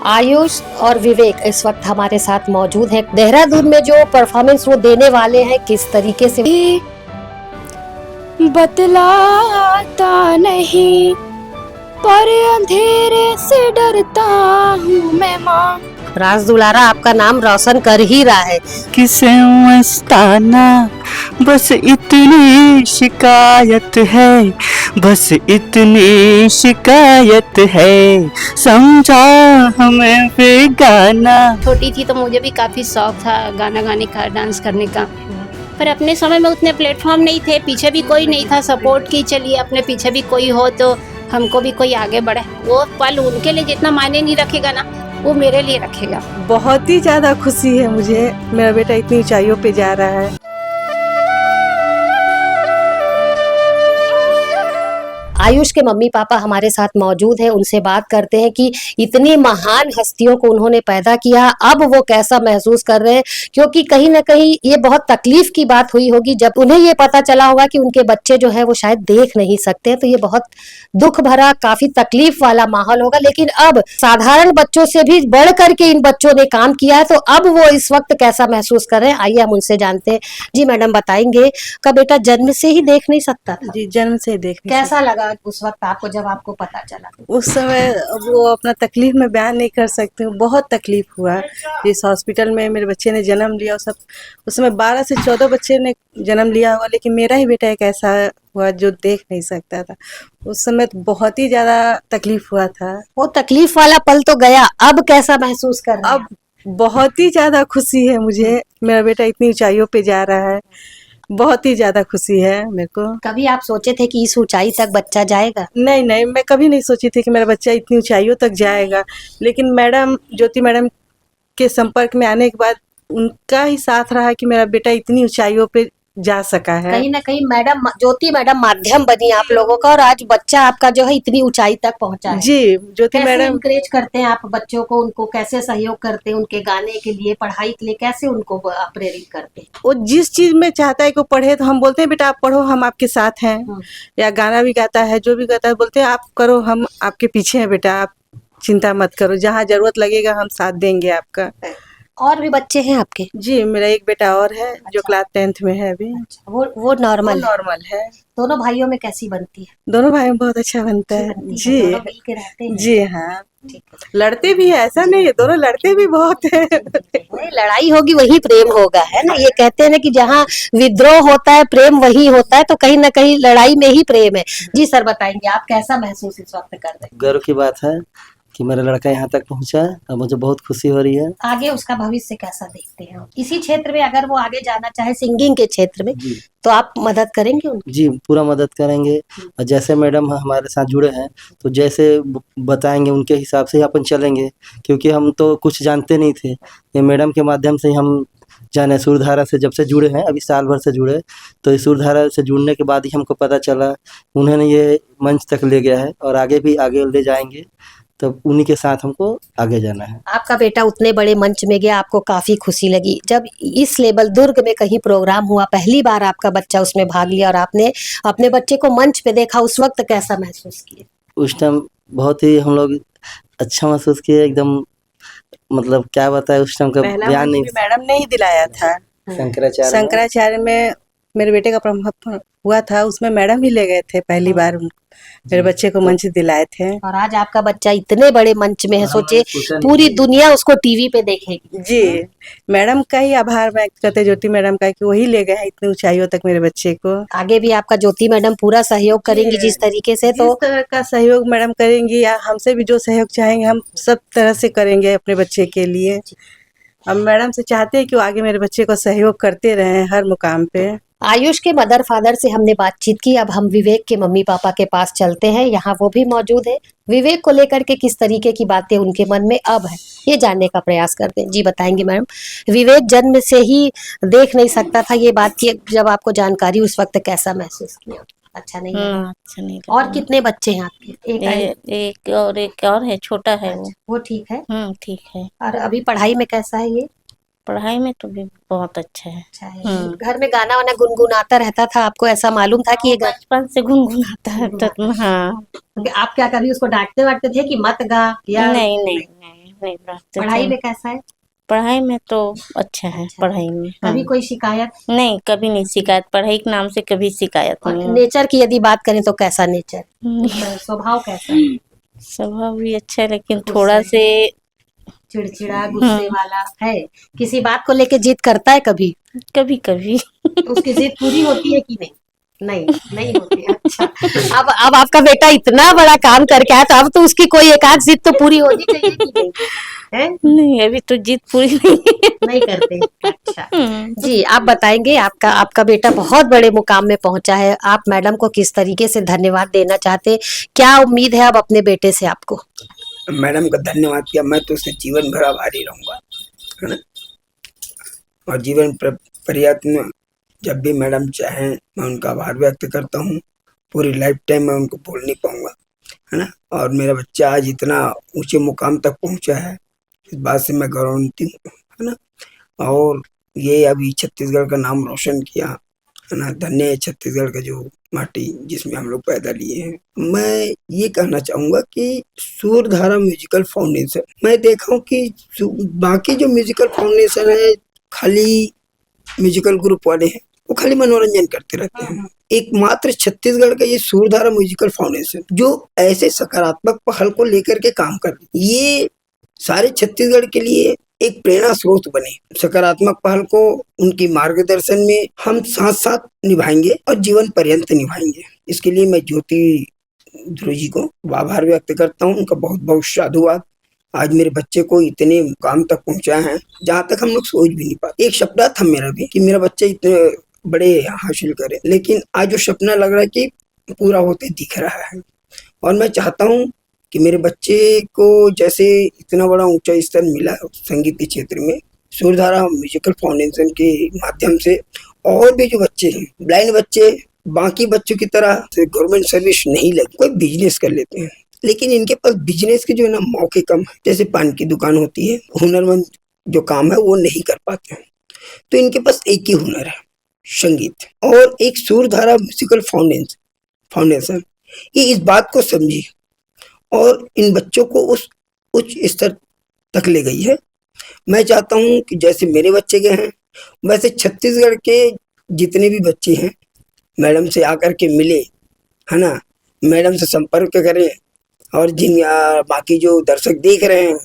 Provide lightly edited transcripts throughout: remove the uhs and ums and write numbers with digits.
आयुष और विवेक इस वक्त हमारे साथ मौजूद हैं। देहरादून में जो परफॉर्मेंस वो देने वाले हैं, किस तरीके से बतलाता नहीं पर अंधेरे से डरता हूँ मैं माँ। राज दुलारा आपका नाम रोशन कर ही रहा है। किसे मस्ताना बस इतनी शिकायत है, बस इतनी शिकायत है, समझा हमें बेगाना। छोटी थी तो मुझे भी काफ़ी शौक था गाना गाने का, डांस करने का, पर अपने समय में उतने प्लेटफॉर्म नहीं थे, पीछे भी कोई नहीं था सपोर्ट की। चलिए अपने पीछे भी कोई हो तो हमको भी कोई आगे बढ़े। वो पल उनके लिए जितना मायने नहीं रखेगा ना, वो मेरे लिए रखेगा। बहुत ही ज़्यादा खुशी है मुझे, मेरा बेटा इतनी ऊंचाइयों पे जा रहा है। आयुष के मम्मी पापा हमारे साथ मौजूद हैं, उनसे बात करते हैं कि इतनी महान हस्तियों को उन्होंने पैदा किया, अब वो कैसा महसूस कर रहे हैं। क्योंकि कहीं ना कहीं ये बहुत तकलीफ की बात हुई होगी जब उन्हें ये पता चला होगा कि उनके बच्चे जो है वो शायद देख नहीं सकते, तो ये बहुत दुख भरा, काफी तकलीफ वाला माहौल होगा। लेकिन अब साधारण बच्चों से भी बढ़ करके इन बच्चों ने काम किया है, तो अब वो इस वक्त कैसा महसूस कर रहे हैं, आइए हम उनसे जानते हैं। जी मैडम बताएंगे, का बेटा जन्म से ही देख नहीं सकता था? जी जन्म से देख नहीं कैसा लगा उस वक्त आपको जब आपको पता चला? उस समय वो अपना तकलीफ में बयान नहीं कर सकती हूँ, बहुत तकलीफ हुआ। जिस हॉस्पिटल में मेरे बच्चे ने जन्म लिया, सब उस समय 12 से 14 बच्चे ने जन्म लिया हुआ, लेकिन मेरा ही बेटा एक ऐसा हुआ जो देख नहीं सकता था। उस समय तो बहुत ही ज्यादा तकलीफ हुआ था। वो तकलीफ वाला पल तो गया, अब कैसा महसूस कर रहे हैं? अब बहुत ही ज्यादा खुशी है मुझे, मेरा बेटा इतनी ऊंचाइयों पे जा रहा है, बहुत ही ज्यादा खुशी है मेरे को। कभी आप सोचे थे कि इस ऊंचाई तक बच्चा जाएगा? नहीं नहीं, मैं कभी नहीं सोची थी कि मेरा बच्चा इतनी ऊंचाइयों तक जाएगा, लेकिन मैडम ज्योति मैडम के संपर्क में आने के बाद उनका ही साथ रहा कि मेरा बेटा इतनी ऊंचाइयों पे जा सका है। कहीं ना कहीं मैडम ज्योति मैडम माध्यम बनी आप लोगों का, और आज बच्चा आपका जो है इतनी ऊंचाई तक पहुंचा है। जी ज्योति मैडम इंकरेज करते हैं आप बच्चों को, उनको कैसे सहयोग करते हैं, उनके गाने के लिए, पढ़ाई के लिए कैसे उनको प्रेरित करते हैं? वो जिस चीज में चाहता है कि वो पढ़े, तो हम बोलते हैं बेटा आप पढ़ो, हम आपके साथ हैं। या गाना भी गाता है, जो भी गाता है, बोलते हैं आप करो, हम आपके पीछे हैं बेटा, आप चिंता मत करो, जहाँ जरूरत लगेगा हम साथ देंगे आपका। और भी बच्चे हैं आपके? जी मेरा एक बेटा और है जो क्लास 10th में है अभी। वो नॉर्मल है। दोनों भाइयों में कैसी बनती है? दोनों भाई में बहुत अच्छा बनता है। जी दोनों मिल के रहते हैं? जी हाँ, लड़ते भी है, ऐसा नहीं है, दोनों लड़ते भी बहुत है। वही लड़ाई होगी वही प्रेम होगा, है ना? ये कहते हैं ना कि जहाँ विद्रोह होता है प्रेम वही होता है, तो कहीं ना कहीं लड़ाई में ही प्रेम है। जी सर बताएंगे, आप कैसा महसूस इस वक्त कर रहे हैं? गर्व की बात है कि मेरा लड़का यहाँ तक पहुँचा है और मुझे बहुत खुशी हो रही है। आगे उसका भविष्य कैसा देखते हैं? इसी क्षेत्र में अगर वो आगे जाना चाहे, सिंगिंग के क्षेत्र में, तो आप मदद करेंगे उनकी? जी पूरा मदद करेंगे, और जैसे मैडम हमारे साथ जुड़े हैं तो जैसे बताएंगे उनके हिसाब से ही अपन चलेंगे, क्योंकि हम तो कुछ जानते नहीं थे। ये मैडम के माध्यम से हम जाने, सुरधारा से जब से जुड़े हैं, अभी साल भर से जुड़े, तो इस सुरधारा से जुड़ने के बाद ही हमको पता चला, उन्होंने ये मंच तक ले गया है और आगे भी आगे ले जाएंगे, तब उन्हीं के साथ हमको आगे जाना है। आपका बेटा उतने बड़े मंच में गया, आपको काफी खुशी लगी। जब इस लेवल दुर्ग में कहीं प्रोग्राम हुआ, पहली बार आपका बच्चा उसमें भाग लिया और आपने अपने बच्चे को मंच पे देखा, उस वक्त कैसा महसूस किए? उस टाइम बहुत ही हम लोग अच्छा महसूस किए, एकदम मतलब क्या बताए, उस टाइम का बयान नहीं। मैडम ने ही दिलाया था। शंकराचार्य में मेरे बेटे का प्रमोशन हुआ था, उसमें मैडम ही ले गए थे, पहली बार मेरे बच्चे को मंच दिलाए थे। और आज आपका बच्चा इतने बड़े मंच में है, सोचे पूरी दुनिया उसको टीवी पे देखेगी। जी मैडम का ही आभार व्यक्त करते, ज्योति मैडम का, कि वही ले गए हैं इतनी ऊंचाइयों तक मेरे बच्चे को। आगे भी आपका ज्योति मैडम पूरा सहयोग करेंगी जिस तरीके से, तो जिस तरह का सहयोग मैडम करेंगी, या हमसे भी जो सहयोग चाहेंगे हम सब तरह से करेंगे अपने बच्चे के लिए। हम मैडम से चाहते हैं कि वो आगे मेरे बच्चे को सहयोग करते रहे हर मुकाम पे। आयुष के मदर फादर से हमने बातचीत की, अब हम विवेक के मम्मी पापा के पास चलते हैं, यहाँ वो भी मौजूद है। विवेक को लेकर के किस तरीके की बातें उनके मन में अब है, ये जानने का प्रयास करते हैं। जी बताएंगे मैडम, विवेक जन्म से ही देख नहीं सकता था, ये बात की जब आपको जानकारी, उस वक्त कैसा महसूस किया? अच्छा नहीं लगा? अच्छा नहीं लगा। और कितने बच्चे हैं आपके? एक और है, छोटा है वो ठीक है? ठीक है। और अभी पढ़ाई में कैसा है ये? पढ़ाई में तो भी बहुत अच्छा है। अच्छा है। घर में गाना वाना गुनगुनाता रहता था, आपको ऐसा मालूम था कि ये बचपन से गुनगुनाता है? हाँ। आप क्या कभी उसको डांटते वाटते थे कि मत गा, या नहीं नहीं नहीं, नहीं पढ़ाते पढ़ाई थे। में कैसा है? पढ़ाई में तो अच्छा है, पढ़ाई में कभी हाँ। कोई शिकायत? नहीं, कभी नहीं शिकायत, पढ़ाई के नाम से कभी शिकायत और नहीं हुई। नेचर की यदि बात करें तो कैसा नेचर, नहीं, स्वभाव कैसा है? स्वभाव भी अच्छा है लेकिन गुस्से थोड़ा से चिड़चिड़ा, गुस्से वाला है? किसी बात को लेके जिद करता है कभी? कभी कभी तो उसकी जिद पूरी होती है कि नहीं? नहीं, नहीं होती। अच्छा, अब आपका बेटा इतना बड़ा काम करके आया तो अब तो उसकी कोई एक आध जिद तो पूरी होनी चाहिए कि नहीं? है? नहीं, अभी तो जिद पूरी नहीं है। नहीं करते। अच्छा जी, आप बताएंगे, आपका बेटा बहुत बड़े मुकाम में पहुंचा है, आप मैडम को किस तरीके से धन्यवाद देना चाहते हैं? क्या उम्मीद है अब अपने बेटे से आपको? मैडम का धन्यवाद किया, मैं तो उससे जीवन भर आभारी रहूंगा, है ना। और जीवन पर्याप्त में जब भी मैडम चाहें मैं उनका आभार व्यक्त करता हूँ। पूरी लाइफ टाइम मैं उनको भूल नहीं पाऊंगा, है ना। और मेरा बच्चा आज इतना ऊंचे मुकाम तक पहुंचा है, इस बात से मैं गौरवान्वित हूँ, है ना। और ये अभी छत्तीसगढ़ का नाम रोशन किया, है ना। धन्य है छत्तीसगढ़ का जो माटी जिसमें हम लोग पैदा लिए हैं। मैं ये कहना चाहूँगा कि सूरधारा म्यूजिकल फाउंडेशन, मैं देखा हूँ कि बाकी जो म्यूजिकल फाउंडेशन है खाली म्यूजिकल ग्रुप वाले हैं, वो खाली मनोरंजन करते रहते हैं। एकमात्र छत्तीसगढ़ का ये सूरधारा म्यूजिकल फाउंडेशन जो ऐसे सकारात्मक पहल को लेकर के काम कर रही, ये सारे छत्तीसगढ़ के लिए एक प्रेरणा स्रोत बने। सकारात्मक पहल को उनकी मार्गदर्शन में हम साथ साथ निभाएंगे और जीवन पर्यंत निभाएंगे। इसके लिए मैं ज्योति ध्रुव जी को आभार व्यक्त करता हूँ, उनका बहुत बहुत साधुवाद। आज मेरे बच्चे को इतने मुकाम तक पहुंचाए हैं जहाँ तक हम लोग सोच भी नहीं पाते। एक सपना था मेरा भी कि मेरा बच्चा इतने बड़े हासिल करे, लेकिन आज जो सपना लग रहा है कि पूरा होते दिख रहा है। और मैं चाहता हूँ कि मेरे बच्चे को जैसे इतना बड़ा ऊंचा स्तर मिला संगीत के क्षेत्र में सूरधारा म्यूजिकल फाउंडेशन के माध्यम से, और भी जो बच्चे हैं ब्लाइंड बच्चे बाकी बच्चों की तरह गवर्नमेंट सर्विस नहीं लगे, कोई बिजनेस कर लेते हैं, लेकिन इनके पास बिजनेस के जो है ना मौके कम है। जैसे पान की दुकान होती है, हुनरमंद जो काम है वो नहीं कर पाते हैं, तो इनके पास एक ही हुनर है, संगीत। और एक सूरधारा म्यूजिकल फाउंडेशन ये इस बात को समझी और इन बच्चों को उस उच्च स्तर तक ले गई है। मैं चाहता हूँ कि जैसे मेरे बच्चे गए हैं वैसे छत्तीसगढ़ के जितने भी बच्चे हैं मैडम से आकर के मिले, है ना, मैडम से संपर्क करें। और जिन बाकी जो दर्शक देख रहे हैं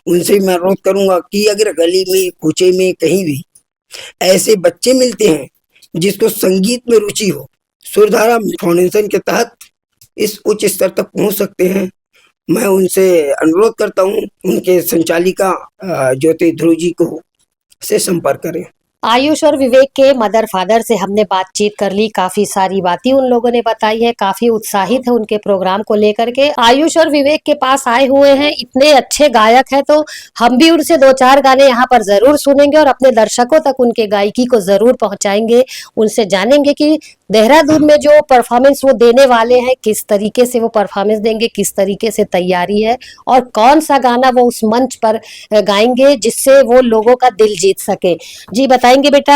उनसे मैं अनुरोध करूंगा कि अगर गली में कूचे में कहीं भी ऐसे बच्चे मिलते हैं जिसको संगीत में रुचि हो, सूरधारा फाउंडेशन के तहत इस उच्च स्तर तक पहुंच सकते हैं। मैं उनसे अनुरोध करता हूं उनके संचालिका ज्योति ध्रुव जी को से संपर्क करें। आयुष और विवेक के मदर फादर से हमने बातचीत कर ली, काफी सारी बातें उन लोगों ने बताई है, काफी उत्साहित है उनके प्रोग्राम को लेकर के। आयुष और विवेक के पास आए हुए हैं, इतने अच्छे गायक हैं, तो हम भी उनसे 2-4 गाने यहाँ पर जरूर सुनेंगे और अपने दर्शकों तक उनके गायकी को जरूर पहुंचाएंगे। उनसे जानेंगे कि देहरादून में जो परफॉर्मेंस वो देने वाले हैं किस तरीके से वो परफॉर्मेंस देंगे, किस तरीके से तैयारी है और कौन सा गाना वो उस मंच पर गाएंगे जिससे वो लोगों का दिल जीत सके। जी बताएंगे बेटा,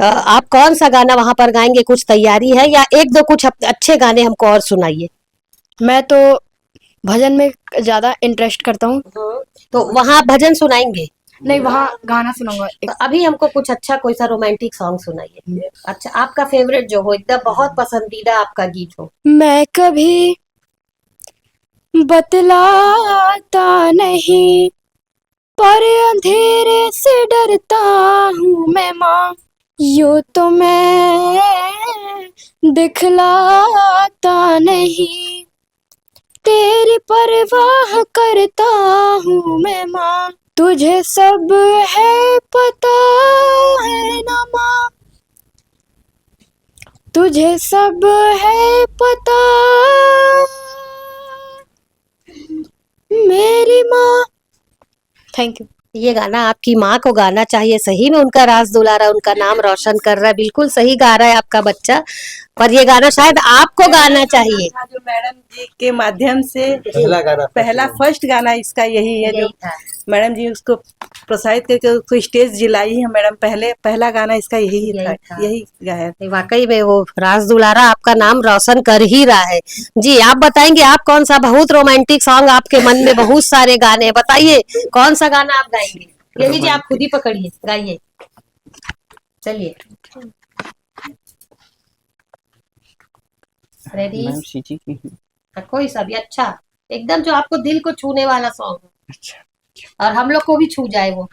आप कौन सा गाना वहां पर गाएंगे, कुछ तैयारी है या 1-2 कुछ अच्छे गाने हमको और सुनाइए। मैं तो भजन में ज्यादा इंटरेस्ट करता हूँ। तो वहां आप भजन सुनाएंगे? नहीं, वहाँ गाना सुनाऊंगा। तो अभी हमको कुछ अच्छा कोई सा रोमांटिक सॉन्ग सुनाइए। अच्छा, आपका फेवरेट जो हो, एकदम बहुत पसंदीदा आपका गीत हो। मैं कभी बतलाता नहीं पर अंधेरे से डरता हूँ मैं माँ, यूं तो मैं दिखलाता नहीं, तेरी परवाह करता हूँ मैं माँ, तुझे सब है पता है ना माँ, तुझे सब है पता मेरी माँ। Thank you. ये गाना आपकी माँ को गाना चाहिए, सही में उनका राज दुलारा, उनका नाम रोशन कर रहा है, बिल्कुल सही गा रहा है आपका बच्चा, पर ये गाना शायद आपको गाना चाहिए। जो मैडम जी के माध्यम से पहला गाना पहला फर्स्ट गाना इसका यही है जो यही था। मैडम जी उसको प्रोत्साहित करके उसको स्टेज दिलाई है मैडम। पहला गाना इसका यही यही था। था, यही गाया था। वाकई में वो राज दुलारा आपका नाम रोशन कर ही रहा है। जी आप बताएंगे आप कौन सा बहुत रोमांटिक सॉन्ग आपके मन में बहुत सारे गाने हैं, बताइए कौन सा गाना आप गाएंगे? ये लीजिए आप खुद ही पकड़िए गाइए, चलिए रेडी। मैम सीजी की कोई सा भी अच्छा, एकदम जो आपको दिल को छूने वाला सॉन्ग हो अच्छा। और हम लोग को भी छू जाए वो।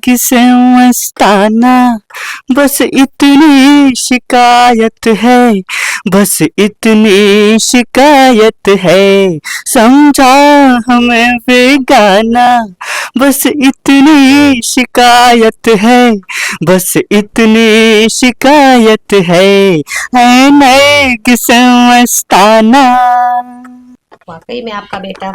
किसे मस्ताना बस इतनी शिकायत है, बस इतनी शिकायत है, समझा हमें बेगाना, बस इतनी शिकायत है, बस इतनी शिकायत है किसे मस्ताना। वाकई में आपका बेटा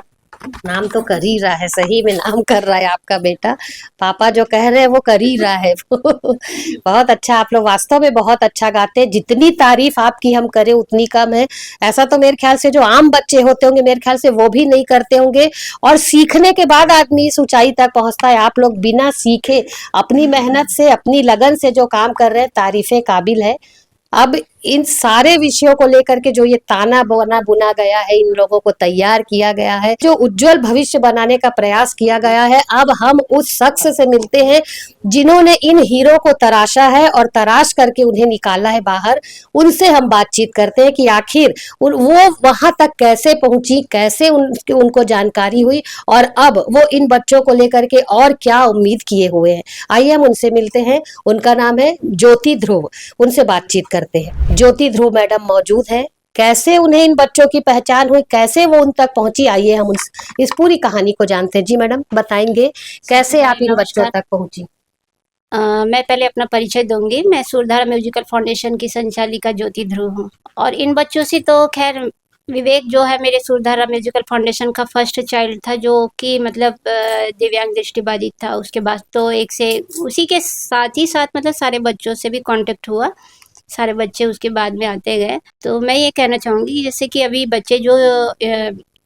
नाम तो कर ही रहा है, सही में नाम कर रहा है आपका बेटा। पापा जो कह रहे हैं वो कर ही रहा है बहुत अच्छा, आप लोग वास्तव में बहुत अच्छा गाते हैं। जितनी तारीफ आपकी हम करें उतनी कम है। ऐसा तो मेरे ख्याल से जो आम बच्चे होते होंगे मेरे ख्याल से वो भी नहीं करते होंगे, और सीखने के बाद आदमी इस ऊंचाई तक पहुंचता है। आप लोग बिना सीखे अपनी मेहनत से अपनी लगन से जो काम कर रहे हैं तारीफे काबिल है। अब इन सारे विषयों को लेकर के जो ये ताना बोना बुना गया है, इन लोगों को तैयार किया गया है, जो उज्जवल भविष्य बनाने का प्रयास किया गया है, अब हम उस शख्स से मिलते हैं जिन्होंने इन हीरो को तराशा है और तराश करके उन्हें निकाला है बाहर। उनसे हम बातचीत करते हैं कि आखिर वो वहां तक कैसे पहुंची, कैसे उनको जानकारी हुई और अब वो इन बच्चों को लेकर के और क्या उम्मीद किए हुए हैं। आइए हम उनसे मिलते हैं। उनका नाम है ज्योति ध्रुव, उनसे बातचीत करते हैं। ज्योति ध्रुव मैडम मौजूद है। कैसे उन्हें इन बच्चों की पहचान हुई, कैसे वो उन तक पहुंची, आइए हम इस पूरी कहानी को जानते हैं। जी मैडम बताएंगे कैसे आप इन बच्चों तक पहुंची? मैं पहले अपना परिचय दूंगी। मैं सूरधारा म्यूजिकल फाउंडेशन की संचालिका ज्योति ध्रुव हूँ। और इन बच्चों से तो खैर विवेक जो है मेरे सूरधारा म्यूजिकल फाउंडेशन का फर्स्ट चाइल्ड था, जो कि मतलब दिव्यांग दृष्टिबाधित था। उसके बाद तो एक से उसी के साथ ही साथ मतलब सारे बच्चों से भी कांटेक्ट हुआ, सारे बच्चे उसके बाद में आते गए। तो मैं ये कहना चाहूँगी जैसे कि अभी बच्चे जो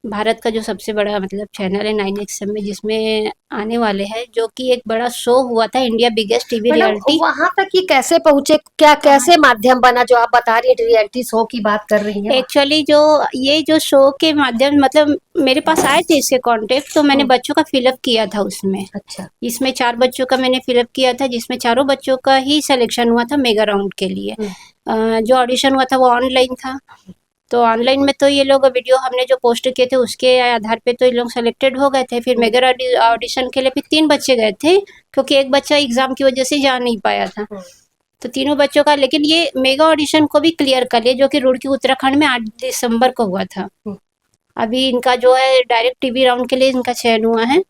भारत का जो सबसे बड़ा मतलब चैनल है 9XM में, जिसमें आने वाले हैं, जो कि एक बड़ा शो हुआ था, इंडिया बिगेस्ट टीवी रियलिटी। वहां तक ये कैसे पहुंचे, क्या कैसे माध्यम बना जो आप बता रही है, रियलिटी शो की बात कर रही हैं? एक्चुअली जो ये जो शो के माध्यम मतलब मेरे पास आए थे इसके कांटेक्ट, तो मैंने बच्चों का फिलअप किया था उसमें। अच्छा, इसमें 4 बच्चों का मैंने फिलअप किया था, जिसमें चारों बच्चों का ही सिलेक्शन हुआ था मेगा राउंड के लिए। जो ऑडिशन हुआ था वो ऑनलाइन था। तो ऑनलाइन में तो ये लोग वीडियो हमने जो पोस्ट किए थे उसके आधार पे तो ये लोग सेलेक्टेड हो गए थे। फिर मेगा ऑडिशन के लिए फिर 3 बच्चे गए थे, क्योंकि एक बच्चा एग्जाम की वजह से जा नहीं पाया था। तो तीनों बच्चों का, लेकिन ये मेगा ऑडिशन को भी क्लियर कर लिया, जो कि रुड़की उत्तराखंड में 8 दिसंबर को हुआ था। अभी इनका जो है डायरेक्ट टीवी राउंड के लिए इनका चयन हुआ है,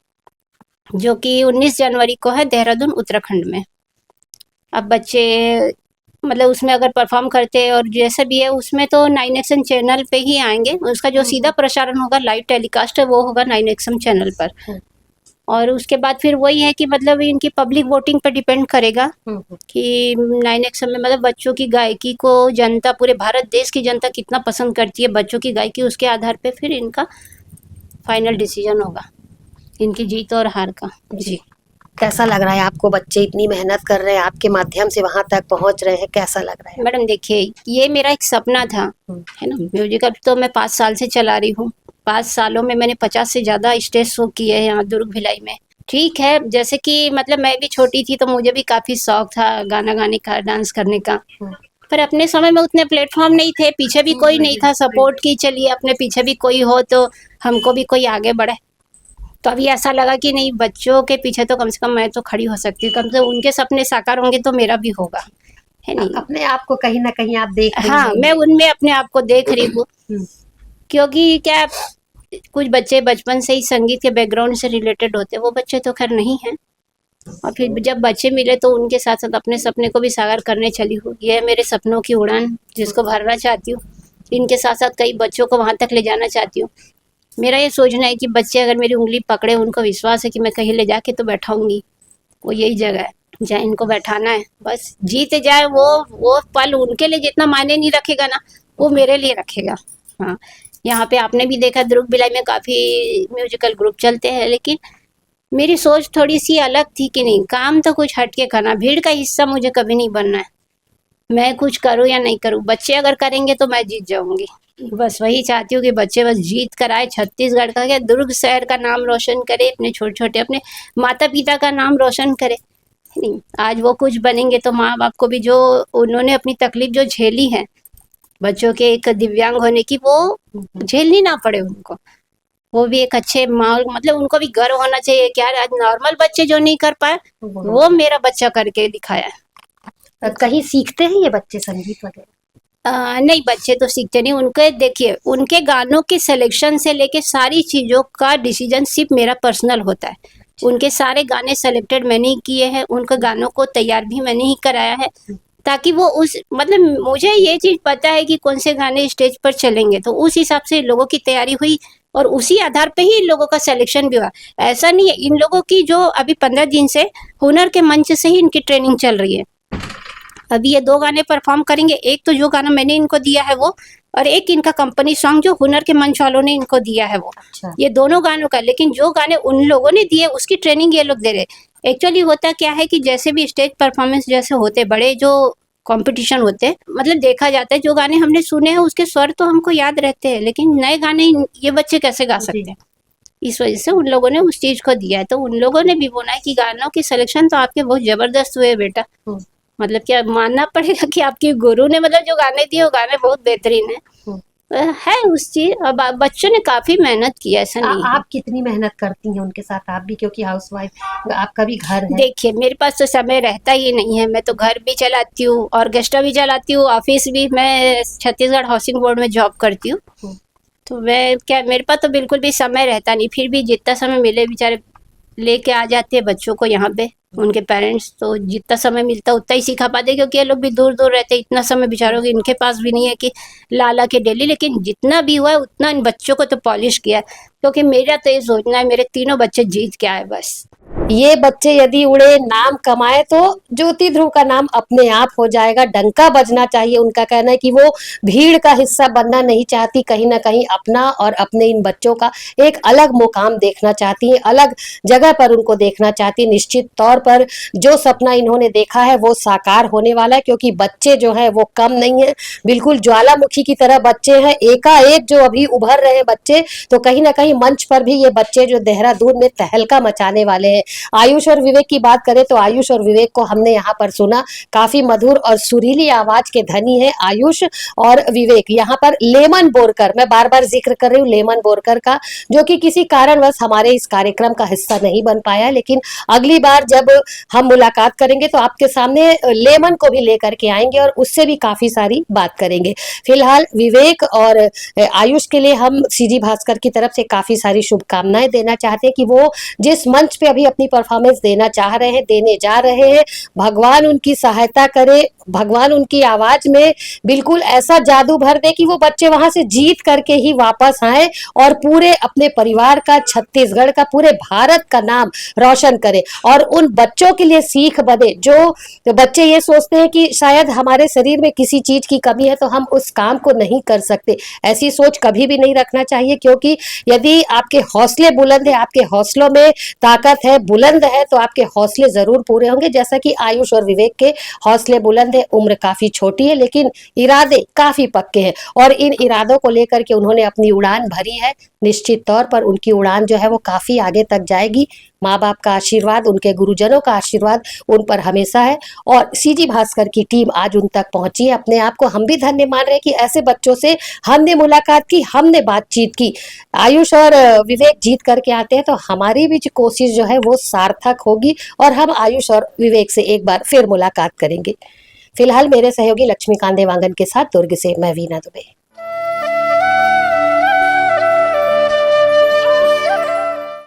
जो कि 19 जनवरी को है देहरादून उत्तराखंड में। अब बच्चे मतलब उसमें अगर परफॉर्म करते हैं और जैसे भी है उसमें तो 9XM चैनल पे ही आएंगे। उसका जो सीधा प्रसारण होगा, लाइव टेलीकास्ट है, वो होगा 9XM चैनल पर। और उसके बाद फिर वही है कि मतलब इनकी पब्लिक वोटिंग पर डिपेंड करेगा कि 9XM में मतलब बच्चों की गायकी को जनता, पूरे भारत देश की जनता कितना पसंद करती है बच्चों की गायकी, उसके आधार पे फिर इनका फाइनल डिसीजन होगा, इनकी जीत और हार का। जी कैसा लग रहा है आपको? बच्चे इतनी मेहनत कर रहे हैं, आपके माध्यम से वहां तक पहुंच रहे हैं, कैसा लग रहा है? मैडम देखिए, ये मेरा एक सपना था, है ना। म्यूजिकल तो मैं 5 साल से चला रही हूँ। 5 सालों में मैंने 50 से ज़्यादा स्टेज शो किए हैं यहाँ दुर्ग भिलाई में। ठीक है, जैसे कि मतलब मैं भी छोटी थी तो मुझे भी काफ़ी शौक था गाना गाने का, डांस करने का, पर अपने समय में उतने प्लेटफॉर्म नहीं थे, पीछे भी कोई नहीं था सपोर्ट की, चलिए अपने पीछे भी कोई हो तो हमको भी कोई आगे बढ़े। तो अभी ऐसा लगा कि नहीं, बच्चों के पीछे तो कम से कम मैं तो खड़ी हो सकती हूँ, कम से कम उनके सपने साकार होंगे तो मेरा भी होगा, है नहीं। अपने आप को कहीं ना कहीं आप देख रही हाँ, हैं। मैं उनमें अपने आप को देख रही हूँ, क्योंकि क्या कुछ बच्चे बचपन से ही संगीत के बैकग्राउंड से रिलेटेड होते हैं, वो बच्चे तो खैर नहीं हैं। और फिर जब बच्चे मिले तो उनके साथ साथ अपने सपने को भी साकार करने चली हूँ। यह है मेरे सपनों की उड़ान, जिसको भरना चाहती हूँ। इनके साथ साथ कई बच्चों को वहाँ तक ले जाना चाहती हूँ। मेरा ये सोचना है कि बच्चे अगर मेरी उंगली पकड़े, उनको विश्वास है कि मैं कहीं ले जाके तो बैठाऊंगी, वो यही जगह है जहाँ इनको बैठाना है। बस जीत जाए वो पल उनके लिए जितना मायने नहीं रखेगा ना, वो मेरे लिए रखेगा। हाँ, यहाँ पे आपने भी देखा दुर्ग भिलाई में काफ़ी म्यूजिकल ग्रुप चलते हैं, लेकिन मेरी सोच थोड़ी सी अलग थी कि नहीं, काम तो कुछ हट के करना, भीड़ का हिस्सा मुझे कभी नहीं बनना है। मैं कुछ करूँ या नहीं करूँ, बच्चे अगर करेंगे तो मैं जीत जाऊंगी। बस वही चाहती हूँ कि बच्चे बस जीत कर आए, छत्तीसगढ़ का क्या दुर्ग शहर का नाम रोशन करे, अपने छोटे छोटे अपने माता पिता का नाम रोशन करे। नहीं, आज वो कुछ बनेंगे तो माँ बाप को भी जो उन्होंने अपनी तकलीफ जो झेली है बच्चों के एक दिव्यांग होने की, वो झेलनी ना पड़े उनको। वो भी एक अच्छे माँ, मतलब उनको भी गर्व होना चाहिए कि यार आज नॉर्मल बच्चे जो नहीं कर पाए वो मेरा बच्चा करके दिखाया है। कहीं सीखते हैं ये बच्चे संगीत वगैरह? नहीं, बच्चे तो सीखते नहीं। उनके देखिए, उनके गानों के सिलेक्शन से लेके सारी चीज़ों का डिसीजन सिर्फ मेरा पर्सनल होता है। उनके सारे गाने सेलेक्टेड मैंने ही किए हैं, उनके गानों को तैयार भी मैंने ही कराया है, ताकि वो उस मतलब मुझे ये चीज़ पता है कि कौन से गाने स्टेज पर चलेंगे, तो उस हिसाब से लोगों की तैयारी हुई और उसी आधार पे ही इन लोगों का सिलेक्शन भी हुआ। ऐसा नहीं है, इन लोगों की जो अभी 15 दिन से हुनर के मंच से ही इनकी ट्रेनिंग चल रही है। अभी ये 2 गाने परफॉर्म करेंगे, एक तो जो गाना मैंने इनको दिया है वो, और एक इनका कंपनी सॉन्ग जो हुनर के मंच वालों ने इनको दिया है वो। अच्छा। ये दोनों गानों का, लेकिन जो गाने उन लोगों ने दिए उसकी ट्रेनिंग ये लोग दे रहे। एक्चुअली होता क्या है कि जैसे भी स्टेज परफॉर्मेंस जैसे होते, बड़े जो कंपटीशन होते हैं, मतलब देखा जाता है जो गाने हमने सुने हैं उसके स्वर तो हमको याद रहते हैं, लेकिन नए गाने ये बच्चे कैसे गा सकते हैं। इस वजह से उन लोगों ने उस चीज को दिया है। तो उन लोगों ने भी बोला है कि गानों की सिलेक्शन तो आपके बहुत जबरदस्त हुए बेटा, मतलब क्या मानना पड़ेगा कि आपके गुरु ने मतलब जो गाने दिए वो गाने बहुत बेहतरीन है उस चीज। अब बच्चों ने काफी मेहनत की, ऐसा नहीं है। आप कितनी मेहनत करती हैं उनके साथ? आप भी, क्योंकि हाउसवाइफ, आपका भी घर है। देखिए, मेरे पास तो समय रहता ही नहीं है। मैं तो घर भी चलाती हूँ, ऑर्केस्ट्रा भी चलाती हूँ, ऑफिस भी, मैं छत्तीसगढ़ हाउसिंग बोर्ड में जॉब करती हूँ। तो मैं क्या, मेरे पास तो बिल्कुल भी समय रहता नहीं। फिर भी जितना समय मिले बेचारे लेके आ जाते हैं बच्चों को यहाँ पे, उनके पेरेंट्स। तो जितना समय मिलता है उतना ही सिखा पाते, क्योंकि ये लोग भी दूर दूर रहते हैं, इतना समय बेचारों के इनके पास भी नहीं है कि ला के डेली। लेकिन जितना भी हुआ है उतना इन बच्चों को तो पॉलिश किया है, क्योंकि मेरा तो ये सोचना है मेरे तीनों बच्चे जीत के आए बस। ये बच्चे यदि उड़े नाम कमाए तो ज्योति ध्रुव का नाम अपने आप हो जाएगा, डंका बजना चाहिए। उनका कहना है कि वो भीड़ का हिस्सा बनना नहीं चाहती, कहीं ना कहीं अपना और अपने इन बच्चों का एक अलग मुकाम देखना चाहती हैं, अलग जगह पर उनको देखना चाहती। निश्चित तौर पर जो सपना इन्होंने देखा है वो साकार होने वाला है, क्योंकि बच्चे जो है वो कम नहीं है, बिल्कुल ज्वालामुखी की तरह बच्चे हैं, एकाएक जो अभी उभर रहे हैं बच्चे। तो कहीं ना कहीं मंच पर भी ये बच्चे जो देहरादून में तहलका मचाने वाले हैं। आयुष और विवेक की बात करें तो आयुष और विवेक को हमने यहाँ पर सुना, काफी मधुर और सुरीली आवाज के धनी है आयुष और विवेक। यहाँ पर लेमन बोरकर, मैं बार बार जिक्र कर रही हूँ लेमन बोरकर का, जो कि किसी कारणवश हमारे इस कार्यक्रम का हिस्सा नहीं बन पाया, लेकिन अगली बार जब हम मुलाकात करेंगे तो आपके सामने लेमन को भी लेकर के आएंगे और उससे भी काफी सारी बात करेंगे। फिलहाल विवेक और आयुष के लिए हम सीजी भास्कर की तरफ से काफी सारी शुभकामनाएं देना चाहते हैं कि वो जिस मंच पे अभी अपनी परफॉर्मेंस देना चाह रहे हैं, देने जा रहे हैं, भगवान उनकी सहायता करे, भगवान उनकी आवाज में बिल्कुल ऐसा जादू भर दे कि वो बच्चे वहां से जीत करके ही वापस आए और पूरे अपने परिवार का, छत्तीसगढ़ का, पूरे भारत का नाम रोशन करे। और उन बच्चों के लिए सीख बने जो बच्चे ये सोचते हैं कि शायद हमारे शरीर में किसी चीज की कमी है तो हम उस काम को नहीं कर सकते। ऐसी सोच कभी भी नहीं रखना चाहिए, क्योंकि यदि आपके हौसले बुलंद है, आपके हौसलों में ताकत है, बुलंद है, तो आपके हौसले जरूर पूरे होंगे। जैसा कि आयुष और विवेक के हौसले बुलंद है, उम्र काफी छोटी है, लेकिन इरादे काफी पक्के हैं और इन इरादों को लेकर के उन्होंने अपनी उड़ान भरी है। निश्चित तौर पर उनकी उड़ान जो है वो काफी आगे तक जाएगी। माँ बाप का आशीर्वाद, उनके गुरुजनों का आशीर्वाद उन पर हमेशा है और सीजी भास्कर की टीम आज उन तक पहुंची है। अपने आप को हम भी धन्य मान रहे हैं कि ऐसे बच्चों से हमने मुलाकात की, हमने बातचीत की। आयुष और विवेक जीत करके आते हैं तो हमारी भी जो कोशिश जो है वो सार्थक होगी और हम आयुष और विवेक से एक बार फिर मुलाकात करेंगे। फिलहाल मेरे सहयोगी लक्ष्मीकांत देवांगन के साथ दुर्ग से मैं वीना दुबे।